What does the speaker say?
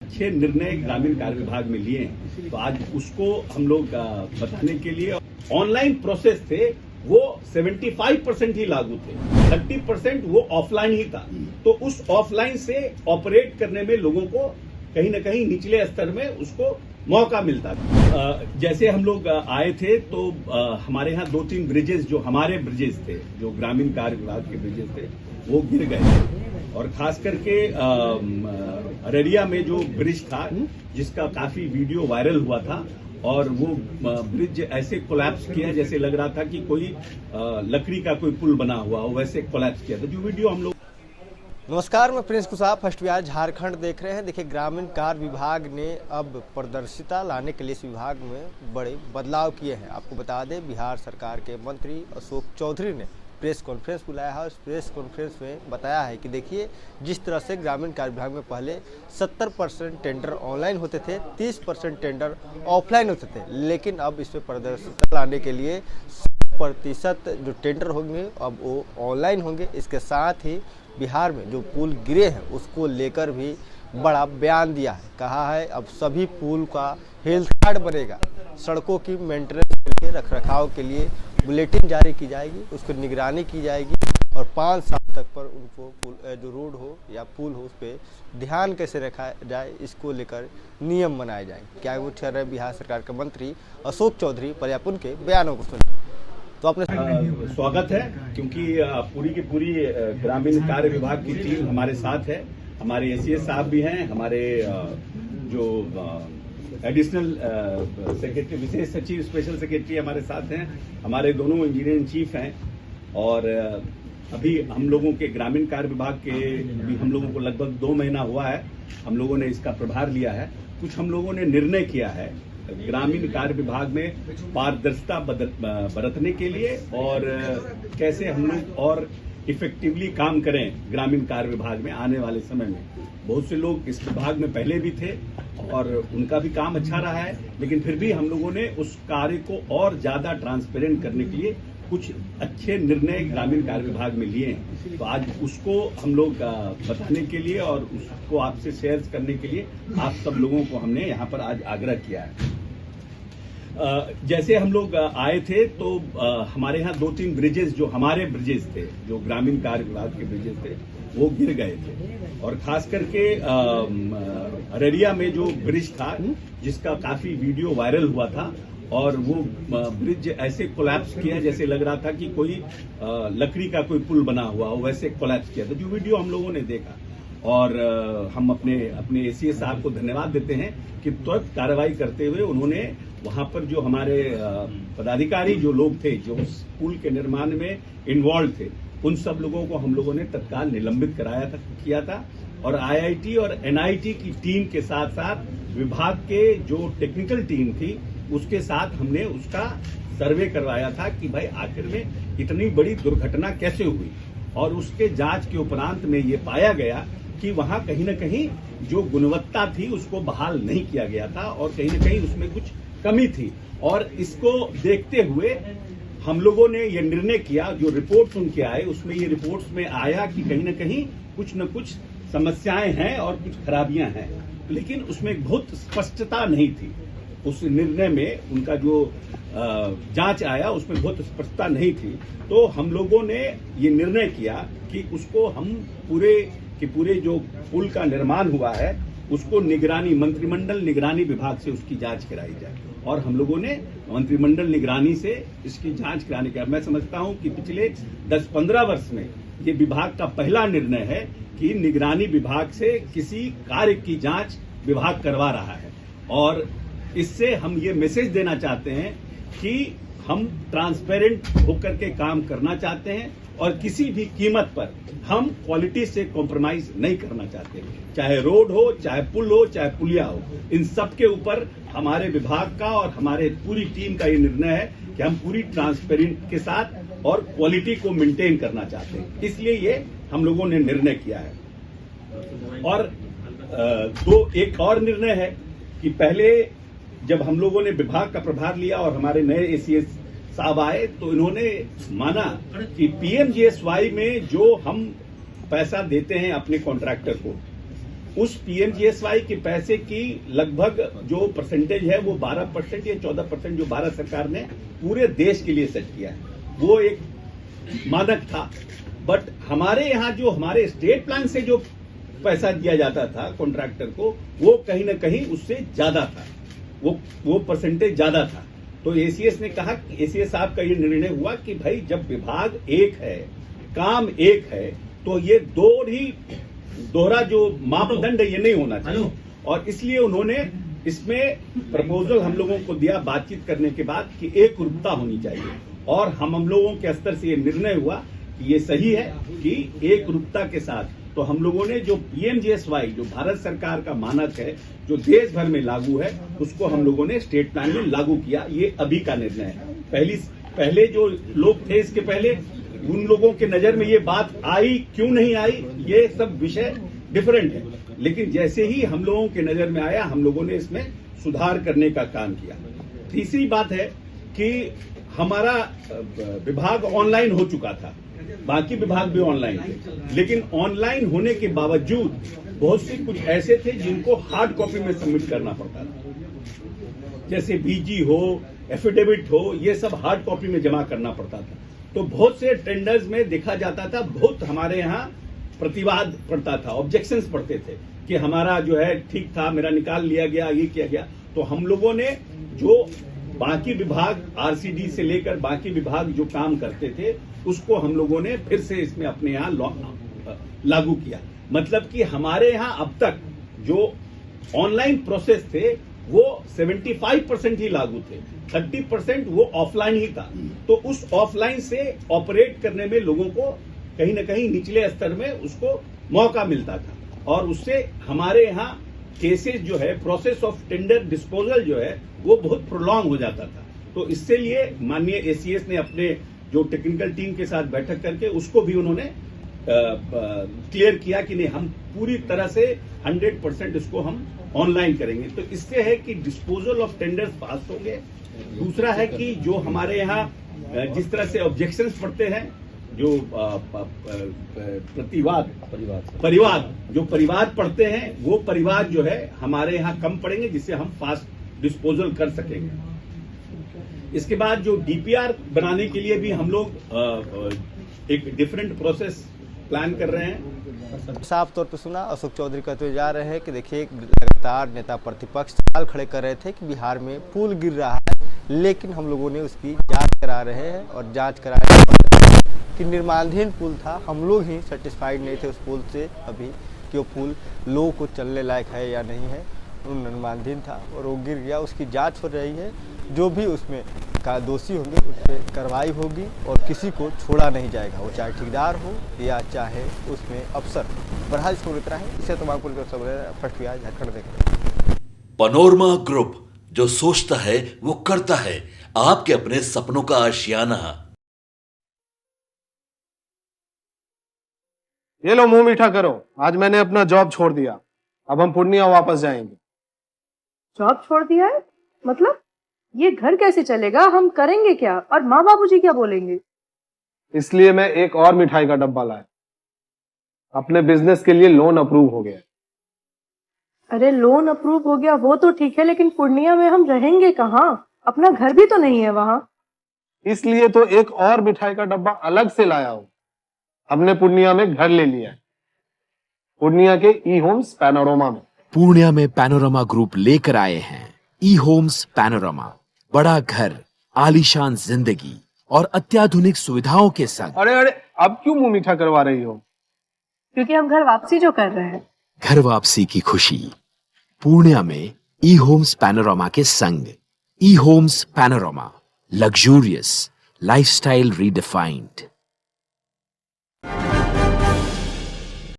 अच्छे निर्णय ग्रामीण कार्य विभाग में लिए हैं, तो आज उसको हम लोग बताने के लिए ऑनलाइन प्रोसेस थे वो 75% ही लागू थे, 30% वो ऑफलाइन ही था। तो उस ऑफलाइन से ऑपरेट करने में लोगों को कहीं ना कहीं निचले स्तर में उसको मौका मिलता था। जैसे हम लोग आए थे तो हमारे यहाँ 2-3 ब्रिजेस जो हमारे ब्रिजेस थे, जो ग्रामीण कार्य विभाग के ब्रिजेस थे, वो गिर गए थे। और खास करके अररिया में जो ब्रिज था जिसका काफी वीडियो वायरल हुआ था और वो ब्रिज ऐसे कोलैप्स किया जैसे लग रहा था कि कोई लकड़ी का कोई पुल बना हुआ हो, वैसे कोलैप्स किया था। जो वीडियो हम लोग नमस्कार, मैं प्रिंस कुशवाहा, फर्स्ट बिहार झारखंड देख रहे हैं। देखिए, ग्रामीण कार्य विभाग ने अब पारदर्शिता लाने के लिए इस विभाग में बड़े बदलाव किए हैं। आपको बता दें, बिहार सरकार के मंत्री अशोक चौधरी ने प्रेस कॉन्फ्रेंस बुलाया है और इस प्रेस कॉन्फ्रेंस में बताया है कि देखिए, जिस तरह से ग्रामीण कार्य विभाग में पहले 70% टेंडर ऑनलाइन होते थे, 30% टेंडर ऑफलाइन होते थे, लेकिन अब इसमें पारदर्शिता लाने के लिए 100% जो टेंडर होंगे अब वो ऑनलाइन होंगे। इसके साथ ही बिहार में जो पुल गिरे हैं उसको लेकर भी बड़ा बयान दिया है। कहा है अब सभी पुल का हेल्थ कार्ड बनेगा, सड़कों की मेंटेनेंस के लिए, रखरखाव के लिए बुलेटिन जारी की जाएगी, उसकी निगरानी की जाएगी और 5 साल तक पर उनको पुल जो रोड हो या पुल हो उस पर ध्यान कैसे रखा जाए, इसको लेकर नियम बनाए जाएंगे। क्या वो ठहर रहे बिहार सरकार के मंत्री अशोक चौधरी, पर्यापुन के बयानों को सुनिए। तो आपने स्वागत है, क्योंकि पूरी की पूरी ग्रामीण कार्य विभाग की टीम हमारे साथ है। हमारे एसीएस साहब भी हैं, हमारे जो एडिशनल सेक्रेटरी, विशेष सचिव, स्पेशल सेक्रेटरी हमारे साथ हैं, हमारे दोनों इंजीनियर इन चीफ हैं। और अभी हम लोगों के ग्रामीण कार्य विभाग के भी हम लोगों को लगभग 2 महीना हुआ है, हम लोगों ने इसका प्रभार लिया है। कुछ हम लोगों ने निर्णय किया है ग्रामीण कार्य विभाग में पारदर्शिता बरतने के लिए और कैसे हम लोग और इफेक्टिवली काम करें ग्रामीण कार्य विभाग में आने वाले समय में। बहुत से लोग इस विभाग में पहले भी थे और उनका भी काम अच्छा रहा है, लेकिन फिर भी हम लोगों ने उस कार्य को और ज्यादा ट्रांसपेरेंट करने के लिए कुछ अच्छे निर्णय ग्रामीण कार्य विभाग में लिए हैं। तो आज उसको हम लोग बताने के लिए और उसको आपसे शेयर करने के लिए आप सब लोगों को हमने यहाँ पर आज आग्रह किया है। जैसे हम लोग आए थे तो हमारे यहाँ 2-3 ब्रिजेस जो हमारे ब्रिजेस थे, जो ग्रामीण कार्य विभाग के ब्रिजेस थे, वो गिर गए थे। और खास करके अररिया में जो ब्रिज था जिसका काफी वीडियो वायरल हुआ था और वो ब्रिज ऐसे कोलैप्स किया जैसे लग रहा था कि कोई लकड़ी का कोई पुल बना हुआ हो, वैसे कोलैप्स किया था। जो वीडियो हम लोगों ने देखा और हम अपने एसीएस साहब को धन्यवाद देते हैं कि तुरंत कार्रवाई करते हुए उन्होंने वहां पर जो हमारे पदाधिकारी जो लोग थे, जो उस पुल के निर्माण में इन्वॉल्व थे, उन सब लोगों को हम लोगों ने तत्काल निलंबित किया था। और आईआईटी और एनआईटी की टीम के साथ साथ विभाग के जो टेक्निकल टीम थी उसके साथ हमने उसका सर्वे करवाया था कि भाई आखिर में इतनी बड़ी दुर्घटना कैसे हुई। और उसके जांच के उपरांत में ये पाया गया कि वहां कहीं न कहीं जो गुणवत्ता थी उसको बहाल नहीं किया गया था और कहीं न कहीं उसमें कुछ कमी थी। और इसको देखते हुए हम लोगों ने ये निर्णय किया, जो रिपोर्ट्स उनके आए उसमें ये रिपोर्ट्स में आया कि कहीं न कुछ समस्याएं हैं और कुछ खराबियां हैं, लेकिन उसमें बहुत स्पष्टता नहीं थी। उस निर्णय में उनका जो जांच आया उसमें बहुत स्पष्टता नहीं थी। तो हम लोगों ने ये निर्णय किया कि उसको हम पूरे जो पुल का निर्माण हुआ है उसको मंत्रिमंडल निगरानी विभाग से उसकी जांच कराई जाए। और हम लोगों ने मंत्रिमंडल निगरानी से इसकी जांच कराने का, मैं समझता हूं कि पिछले 10-15 वर्ष में ये विभाग का पहला निर्णय है कि निगरानी विभाग से किसी कार्य की जांच विभाग करवा रहा है। और इससे हम ये मैसेज देना चाहते हैं कि हम ट्रांसपेरेंट होकर के काम करना चाहते हैं और किसी भी कीमत पर हम क्वालिटी से कॉम्प्रोमाइज नहीं करना चाहते। चाहे रोड हो, चाहे पुल हो, चाहे पुलिया हो, इन सब के ऊपर हमारे विभाग का और हमारे पूरी टीम का ये निर्णय है कि हम पूरी ट्रांसपेरेंट के साथ और क्वालिटी को मेंटेन करना चाहते हैं। इसलिए ये हम लोगों ने निर्णय किया है। और एक और निर्णय है कि पहले जब हम लोगों ने विभाग का प्रभार लिया और हमारे नए एसीएस साहब आए तो इन्होंने माना कि पीएमजीएसवाई में जो हम पैसा देते हैं अपने कॉन्ट्रैक्टर को, उस पीएमजीएसवाई के पैसे की लगभग जो परसेंटेज है वो 12% या 14% जो भारत सरकार ने पूरे देश के लिए सेट किया है, वो एक मानक था। बट हमारे यहाँ जो हमारे स्टेट प्लान से जो पैसा दिया जाता था कॉन्ट्रैक्टर को, वो कहीं ना कहीं उससे ज्यादा था, वो परसेंटेज ज्यादा था। तो एसीएस ने कहा, एसीएस साहब का ये निर्णय हुआ कि भाई जब विभाग एक है, काम एक है, तो ये दोहरा जो मापदंड ये नहीं होना चाहिए। और इसलिए उन्होंने इसमें प्रपोजल हम लोगों को दिया बातचीत करने के बाद कि एक रूपता होनी चाहिए। और हम लोगों के स्तर से ये निर्णय हुआ कि ये सही है कि एक रूपता के साथ तो हम लोगों ने जो पीएमजीएसवाई जो भारत सरकार का मानक है, जो देश भर में लागू है, उसको हम लोगों ने स्टेट प्लान में लागू किया। ये अभी का निर्णय है। पहले जो लोग थे, इसके पहले उन लोगों के नजर में ये बात आई, क्यों नहीं आई, ये सब विषय डिफरेंट है। लेकिन जैसे ही हम लोगों के नजर में आया, हम लोगों ने इसमें सुधार करने का काम किया। तीसरी बात है कि हमारा विभाग ऑनलाइन हो चुका था, बाकी विभाग भी ऑनलाइन थे, लेकिन ऑनलाइन होने के बावजूद बहुत से कुछ ऐसे थे जिनको हार्ड कॉपी में सबमिट करना पड़ता था, जैसे बीजी हो, एफिडेविट हो, ये सब हार्ड कॉपी में जमा करना पड़ता था। तो बहुत से टेंडर्स में देखा जाता था, बहुत हमारे यहाँ प्रतिवाद पड़ता था, ऑब्जेक्शंस पड़ते थे कि हमारा जो है ठीक था, मेरा निकाल लिया गया, ये किया गया। तो हम लोगों ने जो बाकी विभाग आरसीडी से लेकर बाकी विभाग जो काम करते थे, उसको हम लोगों ने फिर से इसमें अपने यहाँ लागू किया। मतलब कि हमारे यहाँ अब तक जो ऑनलाइन प्रोसेस थे वो 75% ही लागू थे, 30% वो ऑफलाइन ही था। तो उस ऑफलाइन से ऑपरेट करने में लोगों को कहीं ना कहीं निचले स्तर में उसको मौका मिलता था, और उससे हमारे यहाँ केसेस जो है, प्रोसेस ऑफ टेंडर डिस्पोजल जो है, वो बहुत प्रोलॉन्ग हो जाता था। तो इससे लिए माननीय एसीएस ने अपने जो टेक्निकल टीम के साथ बैठक करके उसको भी उन्होंने क्लियर किया कि नहीं, हम पूरी तरह से 100% इसको हम ऑनलाइन करेंगे। तो इससे है कि डिस्पोजल ऑफ टेंडर्स पास हो गए। दूसरा है कि जो हमारे यहाँ जिस तरह से ऑब्जेक्शंस पड़ते हैं, जो परिवाद पड़ते हैं, वो परिवाद जो है हमारे यहाँ कम पड़ेंगे, जिससे हम फास्ट डिस्पोजल कर सकेंगे। इसके बाद जो डीपीआर बनाने के लिए भी हम लोग एक डिफरेंट प्रोसेस प्लान कर रहे हैं। साफ तौर पर सुना, अशोक चौधरी कहते जा रहे हैं कि देखिए लगातार नेता प्रतिपक्ष सवाल खड़े कर रहे थे कि बिहार में पुल गिर रहा है, लेकिन हम लोगों ने उसकी जांच करा रहे हैं और जांच कराए कि निर्माणाधीन पुल था। हम लोग ही सेटिस्फाइड नहीं थे उस पुल से अभी कि वो पुल लोगों को चलने लायक है या नहीं है, वो निर्माणाधीन था और वो गिर गया। उसकी जांच हो रही है, जो भी उसमें का दोषी होंगे उस पर कार्रवाई होगी और किसी को छोड़ा नहीं जाएगा, वो चाहे ठेकेदार हो या चाहे उसमें अफसर। बहरहाल इसको इतना है, इसे तमाम कुल फर्स्ट व्याज झारखंड देख रहे हैं। पनोरमा ग्रुप, जो सोचता है वो करता है, आपके अपने सपनों का आशियाना। ये लो मुंह मीठा करो, आज मैंने अपना जॉब छोड़ दिया, अब हम पूर्णिया वापस जाएंगे। जॉब छोड़ दिया है? मतलब ये घर कैसे चलेगा, हम करेंगे क्या, और माँ बाबूजी क्या बोलेंगे? इसलिए मैं एक और मिठाई का डब्बा लाया, अपने बिजनेस के लिए लोन अप्रूव हो गया। अरे लोन अप्रूव हो गया वो तो ठीक है, लेकिन पूर्णिया में हम रहेंगे कहाँ? अपना घर भी तो नहीं है वहाँ। इसलिए तो एक और मिठाई का डब्बा अलग से लाया हूँ। हमने पूर्णिया में घर ले लिया है, पूर्णिया के ई होम्स पैनोरमा में। पूर्णिया में पैनोरमा ग्रुप लेकर आए हैं ई होम्स पैनोरमा। बड़ा घर, आलीशान जिंदगी और अत्याधुनिक सुविधाओं के संग। अरे अरे, अब क्यों मुंह मीठा करवा रही हो? क्योंकि हम घर वापसी जो कर रहे हैं। घर वापसी की खुशी पूर्णिया में ई होम्स पैनोरमा के संग। ई homes panorama, luxurious lifestyle redefined.